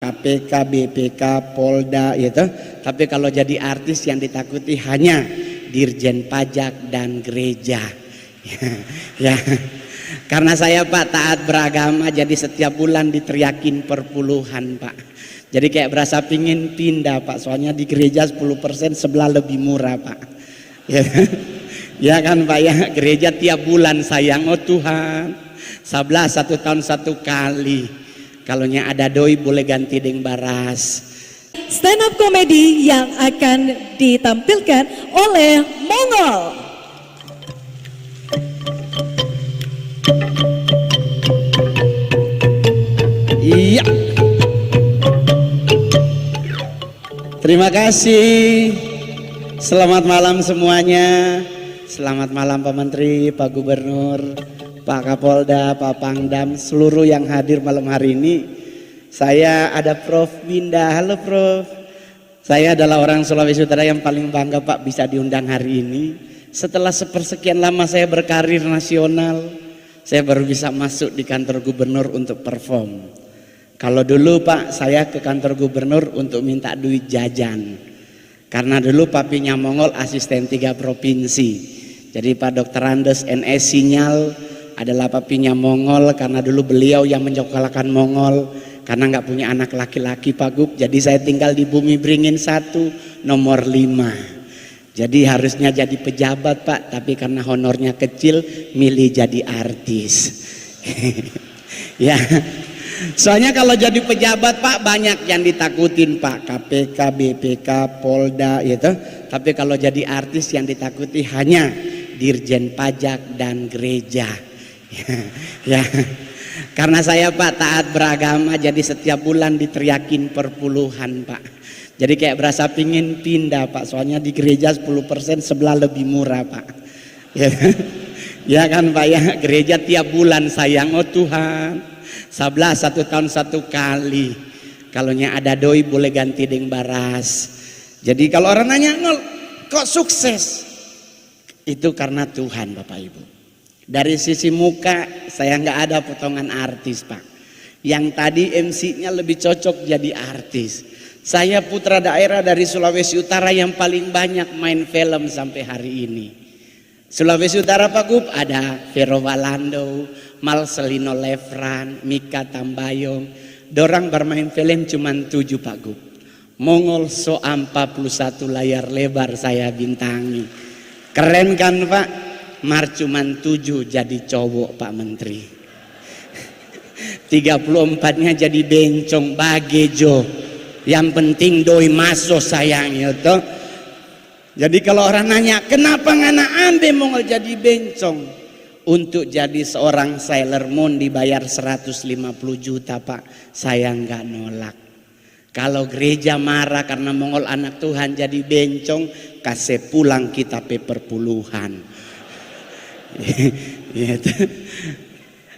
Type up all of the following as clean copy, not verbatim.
KPK, BPK, Polda gitu. Tapi kalau jadi artis yang ditakuti hanya Dirjen Pajak dan gereja. Ya. Karena saya Pak taat beragama, jadi setiap bulan diteriakin perpuluhan Pak. Jadi kayak berasa pingin pindah Pak, soalnya di gereja 10% sebelah lebih murah Pak. Ya, ya kan Pak ya, gereja tiap bulan sayang, oh Tuhan, 1 tahun 1 kali. Kalau ada doi boleh ganti deng baras. Stand up komedi yang akan ditampilkan oleh Mongol. Iya. Terima kasih. Selamat malam semuanya. Selamat malam Pak Menteri, Pak Gubernur, Pak Kapolda, Pak Pangdam, seluruh yang hadir malam hari ini. Saya ada Prof Winda. Halo Prof. Saya adalah orang Sulawesi Utara yang paling bangga Pak bisa diundang hari ini. Setelah sepersekian lama saya berkarir nasional, saya baru bisa masuk di kantor gubernur untuk perform. Kalau dulu Pak, saya ke kantor gubernur untuk minta duit jajan. Karena dulu papinya Mongol asisten 3 provinsi. Jadi Pak Dr. Andes NS Sinyal adalah papinya Mongol, karena dulu beliau yang menyekolahkan Mongol karena nggak punya anak laki-laki Pak Gub. Jadi saya tinggal di Bumi Beringin 1 nomor 5. Jadi harusnya jadi pejabat Pak, tapi karena honornya kecil milih jadi artis. Ya. Soalnya kalau jadi pejabat Pak banyak yang ditakutin Pak, KPK, BPK, Polda gitu. Tapi kalau jadi artis yang ditakuti hanya Dirjen Pajak dan gereja. Ya. Karena saya Pak taat beragama, jadi setiap bulan diteriakin perpuluhan Pak. Jadi kayak berasa pingin pindah Pak, soalnya di gereja 10% sebelah lebih murah Pak. Ya, ya kan Pak ya, gereja tiap bulan sayang, oh Tuhan, 1 tahun 1 kali. Kalau ada doi boleh ganti deng baras. Jadi kalau orang nanya, Ngol, kok sukses? Itu karena Tuhan Bapak Ibu. Dari sisi muka saya nggak ada potongan artis Pak. Yang tadi MC-nya lebih cocok jadi artis. Saya putra daerah dari Sulawesi Utara yang paling banyak main film sampai hari ini. Sulawesi Utara Pak Gub ada Vero Walando, Marcelino Lefran, Mika Tambayong. Dorang bermain film cuma 7 Pak Gub. Mongol so 41 layar lebar saya bintangi. Keren kan Pak? Mar cuman 7 jadi cowok Pak Menteri. 34-nya jadi bencong bagejo. Yang penting doi masuk sayang itu. Jadi kalau orang nanya, kenapa ngana ambe Mongol jadi bencong? Untuk jadi seorang Sailor Moon dibayar 150 juta Pak, saya nggak nolak. Kalau gereja marah karena Mongol anak Tuhan jadi bencong, kasih pulang kita perpuluhan.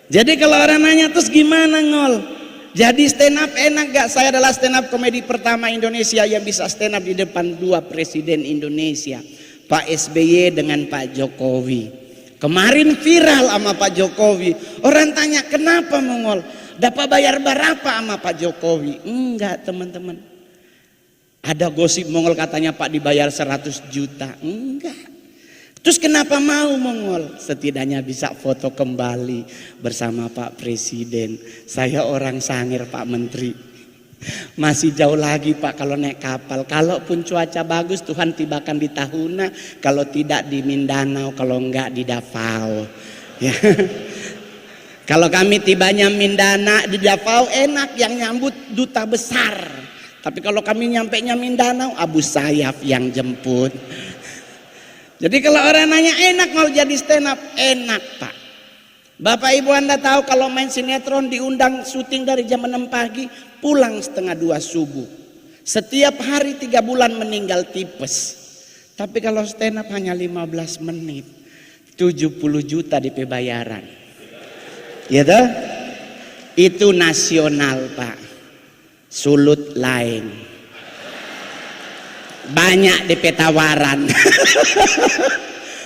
Jadi kalau orang nanya terus gimana Ngol? Jadi stand up enak gak? Saya adalah stand up komedi pertama Indonesia yang bisa stand up di depan 2 presiden Indonesia, Pak SBY dengan Pak Jokowi. Kemarin viral sama Pak Jokowi. Orang tanya kenapa Mongol? Dapat bayar berapa sama Pak Jokowi? Enggak teman-teman. Ada gosip Mongol katanya Pak dibayar 100 juta. Enggak. Terus kenapa mau Mongol? Setidaknya bisa foto kembali bersama Pak Presiden. Saya orang Sangir Pak Menteri. Masih jauh lagi Pak kalau naik kapal. Kalaupun cuaca bagus Tuhan tibakan di Tahuna. Kalau tidak di Mindanao, kalau enggak di Davao. Ya. Kalau kami tibanya di Davao enak, yang nyambut duta besar. Tapi kalau kami nyampenya Mindanao, Abu Sayyaf yang jemput. Jadi kalau orang nanya enak mau jadi stand up, enak Pak. Bapak Ibu Anda tahu kalau main sinetron diundang syuting dari jam 6 pagi, pulang setengah 2 subuh. Setiap hari 3 bulan meninggal tipes. Tapi kalau stand up hanya 15 menit, 70 juta DP bayaran. Gitu? Itu nasional Pak. Sulut lain. Banyak DP tawaran.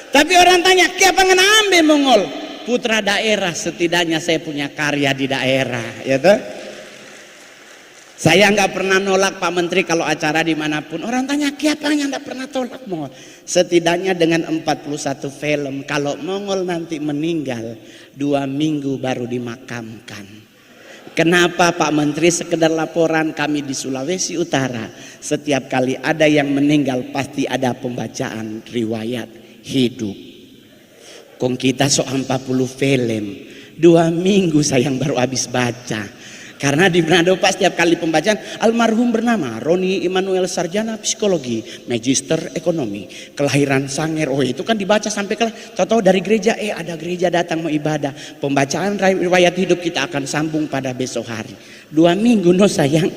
Tapi orang tanya, kenapa ngana ambil Mongol? Putra daerah, setidaknya saya punya karya di daerah, ya toh? Saya nggak pernah nolak Pak Menteri kalau acara dimanapun. Orang tanya, siapa yang nggak pernah tolak Mongol? Setidaknya dengan 41 film, kalau Mongol nanti meninggal 2 minggu baru dimakamkan. Kenapa Pak Menteri? Sekedar laporan kami di Sulawesi Utara, setiap kali ada yang meninggal pasti ada pembacaan riwayat hidup. Kong kita soal 40 film, 2 minggu sayang baru habis baca. Karena di Manado Pak setiap kali pembacaan, almarhum bernama Roni Immanuel Sarjana Psikologi, Magister Ekonomi, kelahiran Sanger. Oh itu kan dibaca sampai tahu-tahu dari gereja, ada gereja datang mau ibadah. Pembacaan riwayat hidup kita akan sambung pada besok hari. 2 minggu no sayang.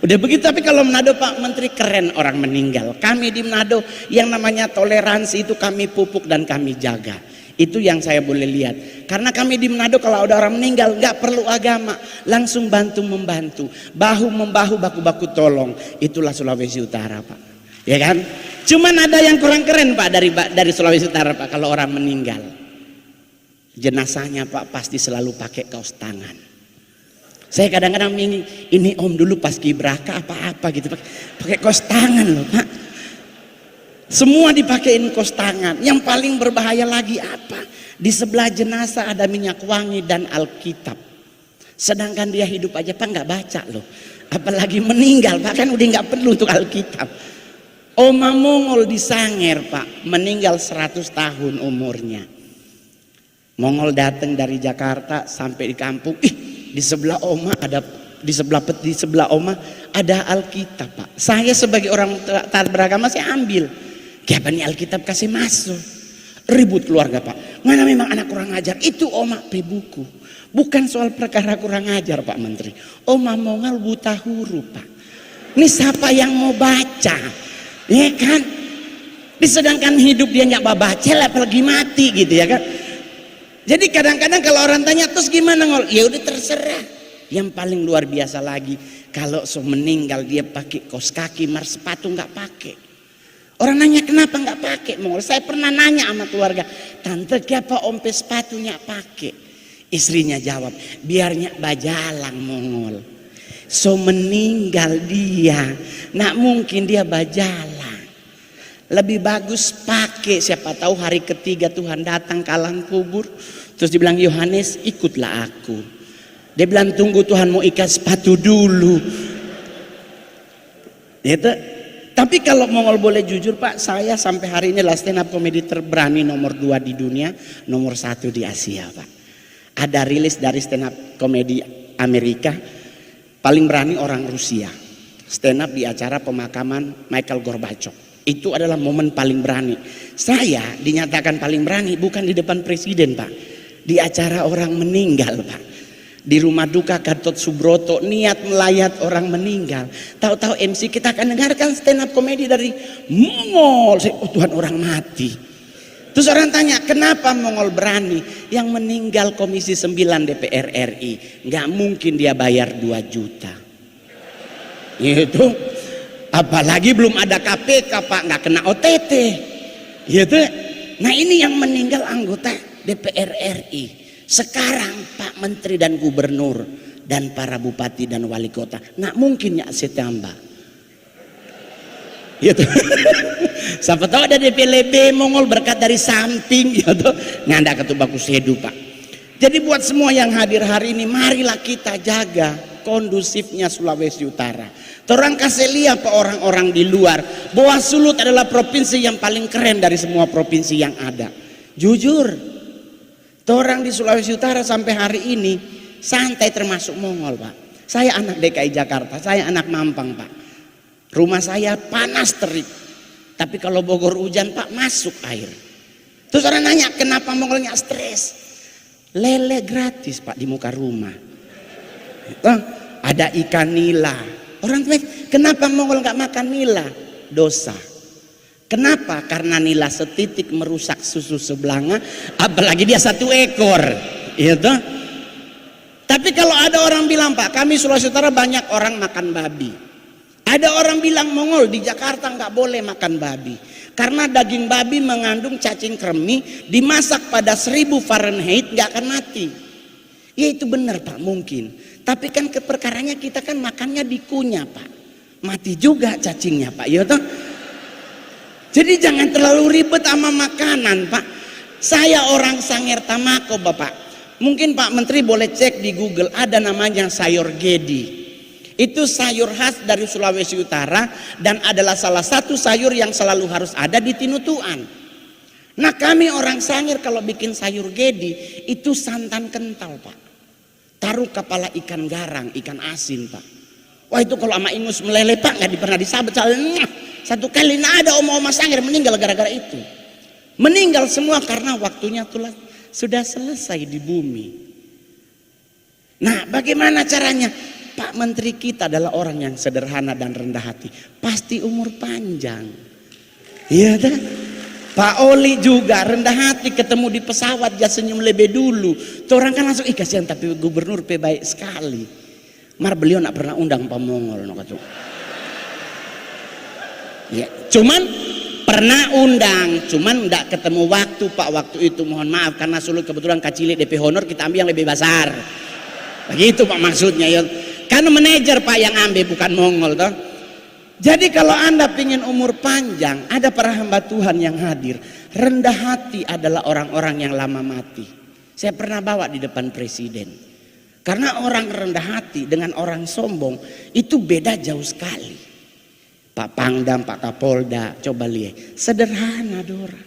Udah begitu. Tapi kalau Manado Pak Menteri keren orang meninggal. Kami di Manado yang namanya toleransi itu kami pupuk dan kami jaga. Itu yang saya boleh lihat. Karena kami di Manado kalau ada orang meninggal nggak perlu agama, langsung bantu membantu, bahu membahu, baku-baku tolong. Itulah Sulawesi Utara Pak, ya kan? Cuman ada yang kurang keren Pak dari Sulawesi Utara Pak. Kalau orang meninggal, jenazahnya Pak pasti selalu pakai kaos tangan. Saya kadang-kadang ini Om dulu pas kibraka apa-apa gitu pakai kaos tangan loh Pak. Semua dipakein kaos tangan. Yang paling berbahaya lagi apa? Di sebelah jenazah ada minyak wangi dan Alkitab. Sedangkan dia hidup aja Pak nggak baca loh. Apalagi meninggal Pak, kan udah nggak perlu untuk Alkitab. Oma Mongol di Sanger Pak, meninggal 100 tahun umurnya. Mongol datang dari Jakarta sampai di kampung. Di sebelah Oma ada di sebelah Oma ada Alkitab Pak. Saya sebagai orang taat beragama saya ambil. Kenapa nih Alkitab kasih masuk? Ribut keluarga Pak. Mana memang anak kurang ajar. Itu Oma buku. Bukan soal perkara kurang ajar Pak Menteri. Oma Mongol buta huruf Pak. Ini siapa yang mau baca? Ya kan? Disedangkan hidup dia nggak baca, apalagi mati gitu ya kan? Jadi kadang-kadang kalau orang tanya terus gimana Ngol? Ya udah terserah. Yang paling luar biasa lagi kalau meninggal dia pakai kaos kaki, sepatu nggak pakai. Orang nanya kenapa nggak pakai Mongol? Saya pernah nanya sama keluarga, tante kenapa ompe sepatunya pakai? Istrinya jawab, biarnya bajalang Mongol. Meninggal dia, nak mungkin dia bajalang. Lebih bagus pakai, siapa tahu hari ketiga Tuhan datang ke alam kubur, terus dibilang Yohanes ikutlah aku. Dia bilang tunggu Tuhan mau ikat sepatu dulu. Itu. Tapi kalau Mongol boleh jujur Pak, saya sampai hari ini lah stand up comedy terberani nomor 2 di dunia, nomor 1 di Asia Pak. Ada rilis dari stand up comedy Amerika, paling berani orang Rusia. Stand up di acara pemakaman Michael Gorbachev. Itu adalah momen paling berani. Saya dinyatakan paling berani bukan di depan presiden Pak, di acara orang meninggal Pak. Di rumah duka Gatot Subroto, niat melayat orang meninggal. Tahu-tahu MC kita akan dengarkan stand up komedi dari Mongol. Oh Tuhan, orang mati. Terus orang tanya kenapa Mongol berani? Yang meninggal Komisi 9 DPR RI, nggak mungkin dia bayar 2 juta. Itu apalagi belum ada KPK Pak, nggak kena OTT. Gitu. Nah ini yang meninggal anggota DPR RI. Sekarang Pak Menteri dan Gubernur dan para bupati dan wali kota nggak mungkin ya setambah. Gitu. Siapa tahu ada DPLB Mongol berkat dari samping gitu. Nggak ketubak sedu Pak. Jadi buat semua yang hadir hari ini, marilah kita jaga kondusifnya Sulawesi Utara. Torang kasih lihat ke orang-orang di luar bahwa Sulut adalah provinsi yang paling keren dari semua provinsi yang ada. Jujur. Orang di Sulawesi Utara sampai hari ini santai termasuk Mongol Pak. Saya anak DKI Jakarta, saya anak Mampang Pak. Rumah saya panas terik. Tapi kalau Bogor hujan Pak masuk air. Terus orang nanya kenapa Mongolnya stres? Lele gratis Pak di muka rumah. Ada ikan nila. Orang tanya kenapa Mongol nggak makan nila? Dosa. Kenapa? Karena nila setitik merusak susu sebelanga, apalagi dia 1 ekor. Itu. Tapi kalau ada orang bilang Pak, kami Sulawesi Utara banyak orang makan babi. Ada orang bilang Mongol di Jakarta nggak boleh makan babi karena daging babi mengandung cacing kremi, dimasak pada 1000 Fahrenheit nggak akan mati. Ya itu benar Pak, mungkin. Tapi kan keperkaranya kita kan makannya dikunyah Pak. Mati juga cacingnya Pak, ya toh. Jadi jangan terlalu ribet sama makanan Pak. Saya orang Sangir Tamako Bapak. Mungkin Pak Menteri boleh cek di Google, ada namanya sayur gedi. Itu sayur khas dari Sulawesi Utara dan adalah salah satu sayur yang selalu harus ada di Tinutuan. Nah kami orang Sangir kalau bikin sayur gedi itu santan kental Pak. Taruh kepala ikan garang, ikan asin Pak. Wah itu kalau sama ingus meleleh Pak nggak pernah disabet. Satu kali ada oma-oma Sangir meninggal gara-gara itu. Meninggal semua karena waktunya tuh sudah selesai di bumi. Nah bagaimana caranya? Pak Menteri kita adalah orang yang sederhana dan rendah hati. Pasti umur panjang. Iya dah. Pak Oli juga rendah hati, ketemu di pesawat dia senyum lebih dulu. Tuh orang kan langsung kasihan tapi gubernur baik sekali. Mar beliau nak pernah undang Pak Mongol no kata. Ya, cuman pernah undang, cuman enggak ketemu waktu Pak waktu itu. Mohon maaf karena sulut kebetulan kacili DP honor kita ambil yang lebih besar. Begitu Pak maksudnya ya. Karena manajer Pak yang ambil bukan Mongol toh. Jadi kalau Anda ingin umur panjang, ada para hamba Tuhan yang hadir. Rendah hati adalah orang-orang yang lama mati. Saya pernah bawa di depan presiden. Karena orang rendah hati dengan orang sombong itu beda jauh sekali. Pak Pangdam, Pak Kapolda, coba lihat. Sederhana Dora.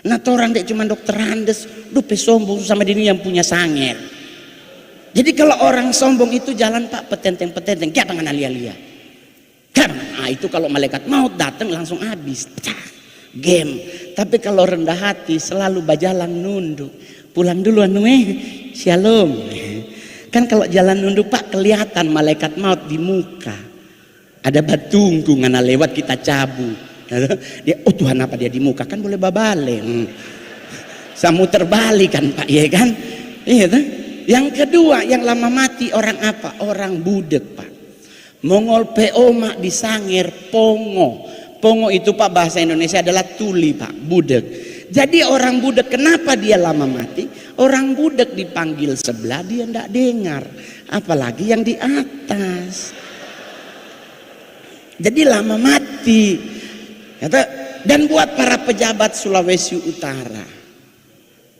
Nah orang dek cuma dokter Andes, dupe sombong sama dini yang punya Sangir. Jadi kalau orang sombong itu jalan Pak petenteng-petenteng, kayak pangan alia-alia. Nah itu kalau malaikat maut datang langsung habis. Game. Tapi kalau rendah hati selalu berjalan nunduk. Pulang duluan shalom. Kan kalau jalan nunduk Pak kelihatan malaikat maut di muka. Ada batungku ngana lewat kita cabut. Dia, oh Tuhan apa dia di muka kan boleh babale. Samu terbalik kan Pak, ya kan? Iya kan? Yang kedua yang lama mati orang apa? Orang budek Pak. Mongol PO mak di Sangir pongo. Pongo itu Pak bahasa Indonesia adalah tuli Pak, budek. Jadi orang budek kenapa dia lama mati? Orang budek dipanggil sebelah dia ndak dengar, apalagi yang di atas. Jadi lama mati. Dan buat para pejabat Sulawesi Utara.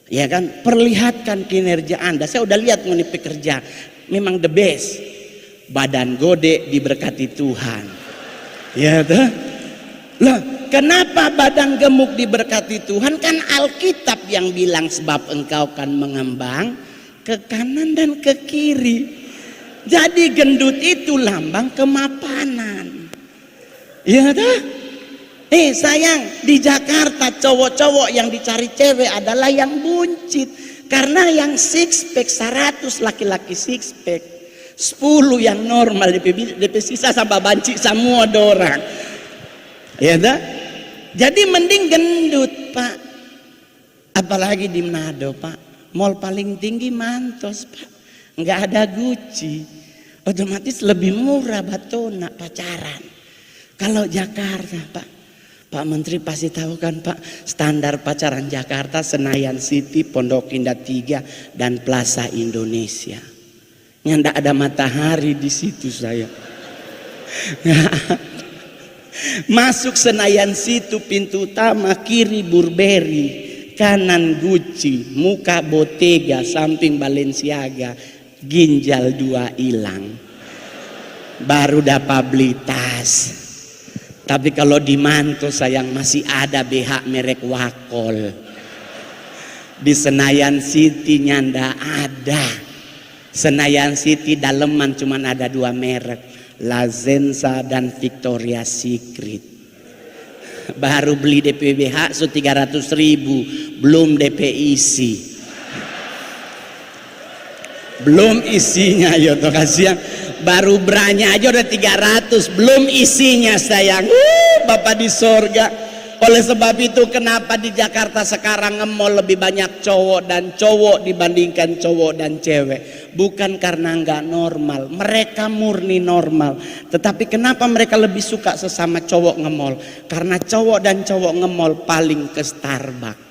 Ya kan, perlihatkan kinerja Anda. Saya udah lihat mengenai pekerja, memang the best. Badan gede diberkati Tuhan. Ya tuh. Loh, kenapa badan gemuk diberkati Tuhan? Kan Alkitab yang bilang sebab engkau kan mengembang ke kanan dan ke kiri. Jadi gendut itu lambang kemapanan. Ya tuh. Sayang, di Jakarta cowok-cowok yang dicari cewek adalah yang buncit. Karena yang six pack 100 laki-laki six pack, 10 yang normal DP sisa sama banci semua dorang. Ya dah. Jadi mending gendut Pak. Apalagi di Manado Pak, mall paling tinggi Mantos Pak, nggak ada Gucci, otomatis lebih murah batona pacaran. Kalau Jakarta Pak, Pak Menteri pasti tahu kan Pak, standar pacaran Jakarta Senayan City, Pondok Indah 3 dan Plaza Indonesia. Nggak ada matahari di situ saya. Masuk Senayan Situ pintu utama, kiri Burberry, kanan Gucci, muka Bottega, samping Balenciaga, ginjal 2 hilang. Baru dapat beli tas. Tapi kalau di Manto sayang masih ada BH merek Wakol. Di Senayan City nyanda ada. Senayan City daleman cuman ada 2 merek, La Zenza dan Victoria's Secret. Baru beli DP BH 300.000, belum DP isi. Belum isinya ya toh kasihan. Baru beranya aja udah 300, belum isinya sayang. Bapak di sorga. Oleh sebab itu kenapa di Jakarta sekarang nge-mall lebih banyak cowok dan cowok dibandingkan cowok dan cewek. Bukan karena nggak normal, mereka murni normal. Tetapi kenapa mereka lebih suka sesama cowok nge-mall? Karena cowok dan cowok nge-mall paling ke Starbucks.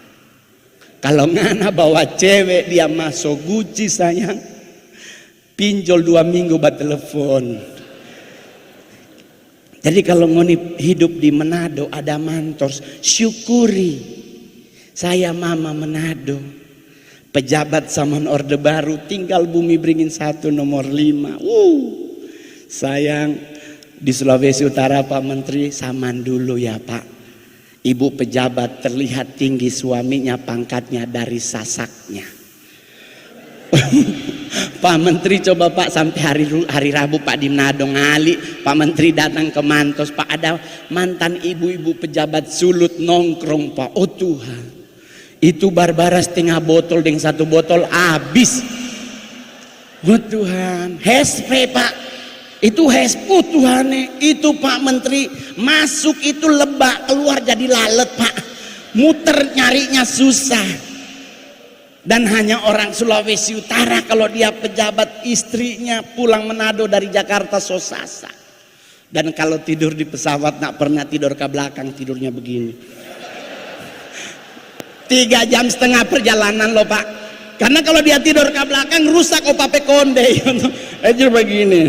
Kalau ngana bawa cewek dia masuk Gucci sayang, pinjol 2 minggu buat telepon. Jadi kalau ngoni hidup di Manado ada Mantos, syukuri. Saya mama Manado, pejabat zaman Orde Baru, tinggal Bumi Beringin 1 nomor 5. Sayang, di Sulawesi Utara Pak Menteri, saman dulu ya Pak. Ibu pejabat terlihat tinggi, suaminya pangkatnya dari sasaknya. Pak Menteri coba Pak sampai hari Rabu Pak di Manado ngali, Pak Menteri datang ke Mantos, Pak ada mantan ibu-ibu pejabat sulut nongkrong Pak. Oh Tuhan, itu Barbara setengah botol dengan 1 botol habis. Oh Tuhan, hespe Pak. Itu oh Tuhan, itu Pak Menteri masuk itu lebak, keluar jadi lalet Pak. Muter nyarinya susah. Dan hanya orang Sulawesi Utara kalau dia pejabat, istrinya pulang Manado dari Jakarta sosasa. Dan kalau tidur di pesawat nak pernah tidur ke belakang, tidurnya begini. 3,5 jam perjalanan loh Pak. Karena kalau dia tidur ke belakang rusak opape konde. Itu begini.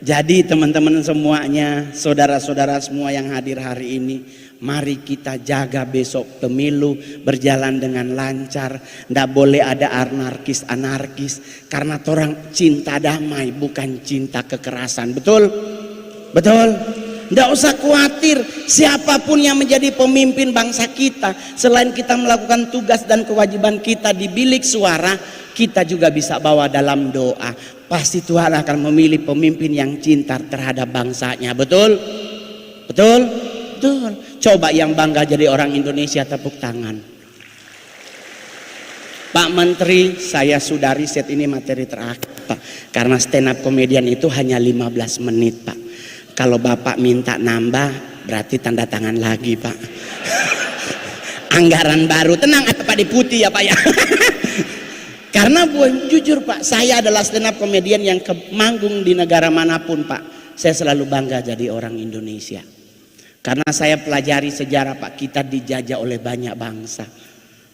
Jadi teman-teman semuanya, saudara-saudara semua yang hadir hari ini, mari kita jaga besok pemilu berjalan dengan lancar. Nggak boleh ada anarkis, karena orang cinta damai bukan cinta kekerasan. Betul? Betul? Nggak usah khawatir siapapun yang menjadi pemimpin bangsa kita, selain kita melakukan tugas dan kewajiban kita di bilik suara, kita juga bisa bawa dalam doa. Pasti Tuhan akan memilih pemimpin yang cinta terhadap bangsanya. Betul? Betul? Betul. Coba yang bangga jadi orang Indonesia, tepuk tangan. Pak Menteri, saya sudah riset ini materi terakhir Pak. Karena stand up komedian itu hanya 15 menit Pak. Kalau Bapak minta nambah, berarti tanda tangan lagi Pak. Anggaran baru, tenang Pak Deputi ya Pak ya. Karena jujur Pak, saya adalah stand up komedian yang manggung di negara manapun Pak. Saya selalu bangga jadi orang Indonesia. Karena saya pelajari sejarah Pak, kita dijajah oleh banyak bangsa.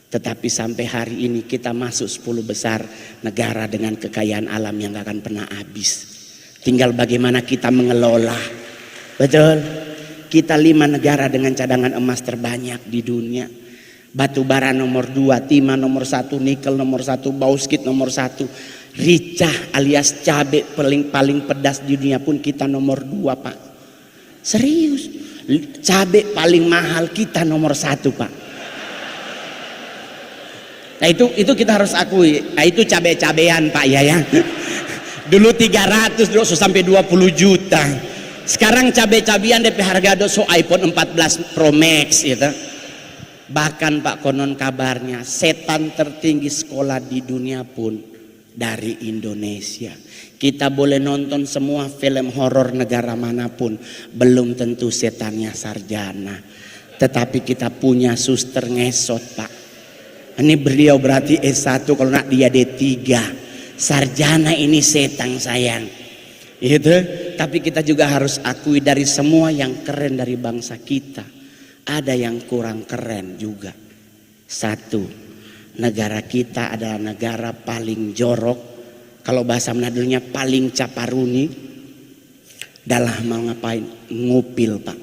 Tetapi sampai hari ini kita masuk 10 besar negara dengan kekayaan alam yang gak akan pernah habis. Tinggal bagaimana kita mengelola. Betul? Kita 5 negara dengan cadangan emas terbanyak di dunia. Batu bara nomor 2, timah nomor 1, nikel nomor 1, bauxit nomor 1, ricah alias cabai paling pedas di dunia pun kita nomor 2 Pak. Serius, cabai paling mahal kita nomor 1 Pak. Nah itu kita harus akui. Nah itu cabai-cabean Pak ya. Dulu 300, dulu sampai 20 juta. Sekarang cabai-cabean DP harga doso iPhone 14 Pro Max gitu. Bahkan Pak konon kabarnya setan tertinggi sekolah di dunia pun dari Indonesia. Kita boleh nonton semua film horor negara manapun, belum tentu setannya sarjana. Tetapi kita punya suster ngesot Pak. Ini beliau berarti S1, kalau nak dia D3. Sarjana ini setan sayang. Gitu. Tapi kita juga harus akui dari semua yang keren dari bangsa kita, ada yang kurang keren juga. 1, negara kita adalah negara paling jorok, kalau bahasa Manadonya paling caparuni dalam mau ngapain? Ngupil Pak.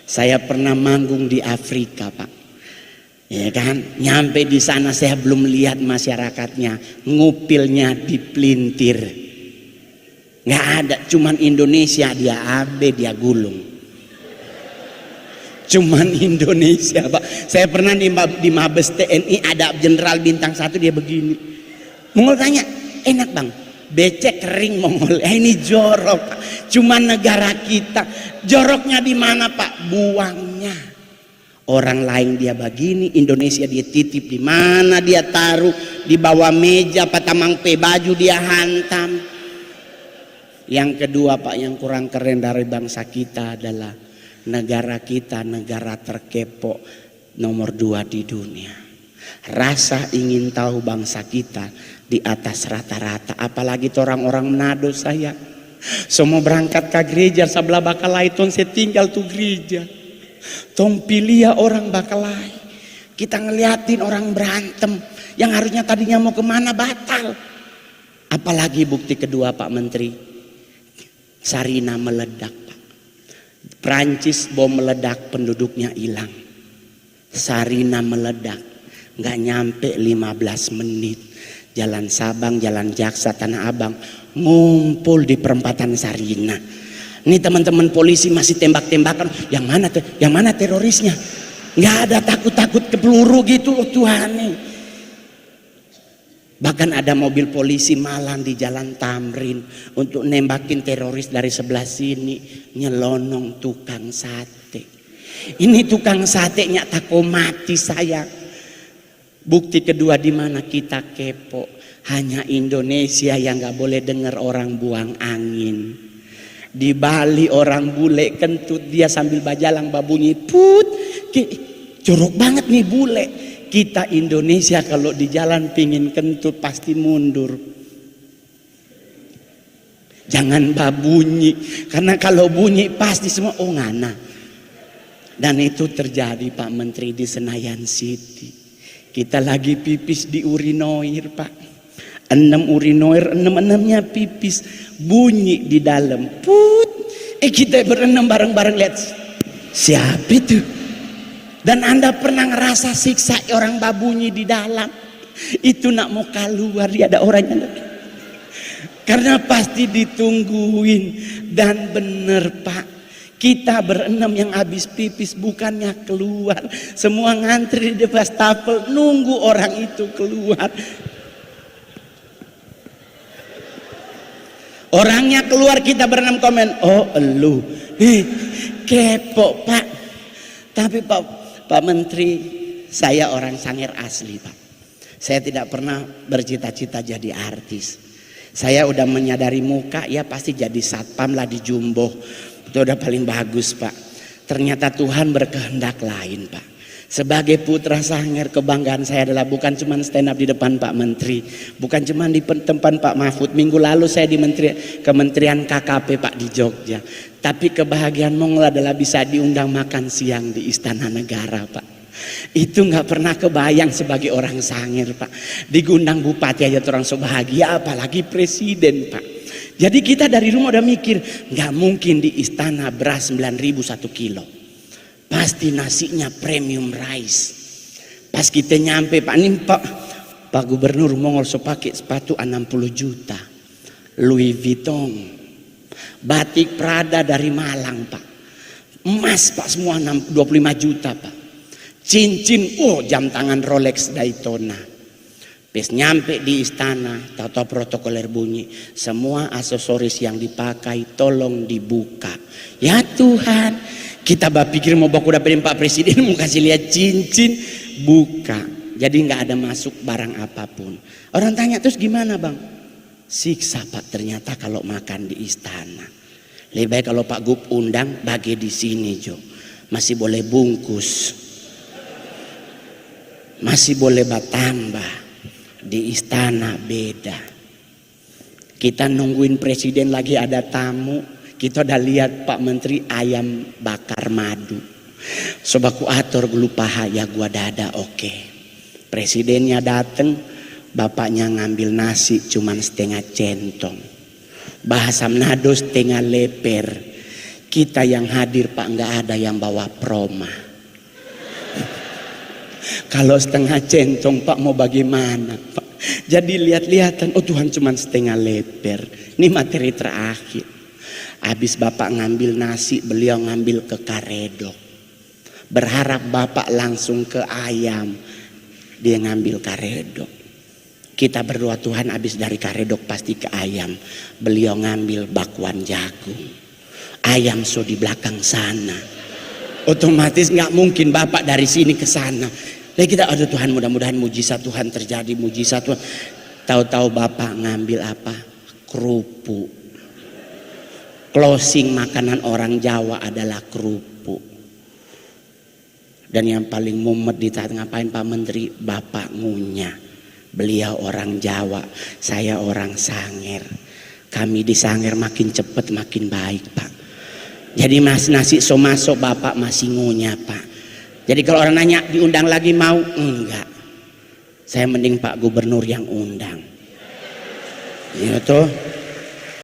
Saya pernah manggung di Afrika Pak, ya kan? Nyampe di sana saya belum lihat masyarakatnya, ngupilnya dipelintir. Nggak ada, cuman Indonesia dia abe dia gulung. Cuman Indonesia Pak. Saya pernah di Mabes TNI ada jenderal bintang 1 dia begini. Mongol tanya, enak Bang? Becek kering Mongol. Ini jorok Pak. Cuman negara kita. Joroknya di mana Pak? Buangnya. Orang lain dia begini, Indonesia dia titip di mana dia taruh, di bawah meja Pak, tamang baju dia hantam. Yang kedua Pak, yang kurang keren dari bangsa kita adalah negara kita negara terkepo nomor 2 di dunia. Rasa ingin tahu bangsa kita di atas rata-rata, apalagi orang-orang Manado saya. Semua berangkat ke gereja sebelah Bakalai, ton saya tinggal tuh gereja. Tom pilih orang Bakalai. Kita ngeliatin orang berantem, Yang harusnya tadinya mau kemana batal. Apalagi bukti kedua Pak Menteri, Sarina meledak Pak. Prancis bom meledak, penduduknya hilang. Sarina meledak, nggak nyampe 15 menit. Jalan Sabang, Jalan Jaksa, Tanah Abang ngumpul di perempatan Sarina. Ini teman-teman polisi masih tembak-tembakan. Yang mana terorisnya? Nggak ada takut-takut ke peluru gitu loh Tuhan nih. Bahkan ada mobil polisi malang di Jalan Tamrin untuk nembakin teroris dari sebelah sini. Nyelonong tukang sate. Ini tukang satenya tako mati sayang. Bukti kedua di mana kita kepo. Hanya Indonesia yang nggak boleh dengar orang buang angin. Di Bali orang bule kentut, dia sambil bajalang babunyi put. Jorok banget nih bule. Kita Indonesia kalau di jalan pingin kentut pasti mundur. Jangan babunyi, karena kalau bunyi pasti semua oh ngana. Dan itu terjadi Pak Menteri di Senayan City. Kita lagi pipis di urinoir Pak. 6 urinoir, 6-6-nya pipis. Bunyi di dalam. Put. Kita berenam bareng-bareng lihat. Siapa itu? Dan Anda pernah ngerasa siksa orang babunyi di dalam? Itu nak mau keluar, dia ada orangnya. Karena pasti ditungguin. Dan bener Pak, kita berenam yang habis pipis bukannya keluar. Semua ngantri di wastafel nunggu orang itu keluar. Orangnya keluar, kita berenam komen, oh elu, kepo Pak. Tapi Pak Menteri, saya orang Sangir asli Pak. Saya tidak pernah bercita-cita jadi artis. Saya udah menyadari muka, ya pasti jadi satpam lah di Jumbo. Itu udah paling bagus Pak. Ternyata Tuhan berkehendak lain Pak. Sebagai putra Sangir, kebanggaan saya adalah bukan cuma stand up di depan Pak Menteri, bukan cuma di tempat Pak Mahfud. Minggu lalu saya di Kementerian KKP Pak di Jogja. Tapi kebahagiaan Mongol adalah bisa diundang makan siang di Istana Negara Pak. Itu nggak pernah kebayang sebagai orang Sangir Pak. Digundang bupati aja orang so bahagia, apalagi presiden Pak. Jadi kita dari rumah udah mikir, nggak mungkin di istana beras 9.000 1 kilo. Pasti nasinya premium rice. Pas kita nyampe Pak ini Pak Gubernur Mongol so pakai sepatu 60 juta. Louis Vuitton. Batik Prada dari Malang Pak. Emas Pak semua 25 juta Pak. Cincin, jam tangan Rolex Daytona. Pas nyampe di istana, tahu-tahu protokoler bunyi, semua aksesoris yang dipakai tolong dibuka. Ya Tuhan, kita pikir mau baku dapetin Pak Presiden mau kasih lihat cincin, buka. Jadi nggak ada masuk barang apapun. Orang tanya terus gimana Bang? Siksa Pak ternyata kalau makan di istana. Lebih baik kalau Pak Gub undang bagi di sini Jo. Masih boleh bungkus. Masih boleh batambah. Di istana beda. Kita nungguin presiden lagi ada tamu. Kita udah lihat Pak Menteri ayam bakar madu. Sobaku atur gelupaha ya gua dada oke. Presidennya dateng, bapaknya ngambil nasi cuman setengah centong. Bahasa Manado setengah leper. Kita yang hadir Pak nggak ada yang bawa proma. Kalau setengah centong Pak mau bagaimana Pak? Jadi lihat-lihatan, oh Tuhan cuman setengah leper. Ini materi terakhir. Habis Bapak ngambil nasi, beliau ngambil ke karedok. Berharap Bapak langsung ke ayam. Dia ngambil karedok. Kita berdoa Tuhan habis dari karedok pasti ke ayam. Beliau ngambil bakwan jagung. Ayam so di belakang sana. Otomatis nggak mungkin Bapak dari sini ke sana. Lalu kita aduh Tuhan mudah-mudahan mujizat Tuhan terjadi, mujizat Tuhan. Tahu-tahu Bapak ngambil apa? Kerupuk. Closing makanan orang Jawa adalah kerupuk. Dan yang paling mumet di saat ngapain Pak Menteri? Bapak ngunyah. Beliau orang Jawa, saya orang Sangir. Kami di Sangir makin cepat makin baik Pak. Jadi nasi so masuk Bapak masih ngunyah Pak. Jadi kalau orang nanya diundang lagi mau? Enggak. Saya mending Pak Gubernur yang undang. Ya toh.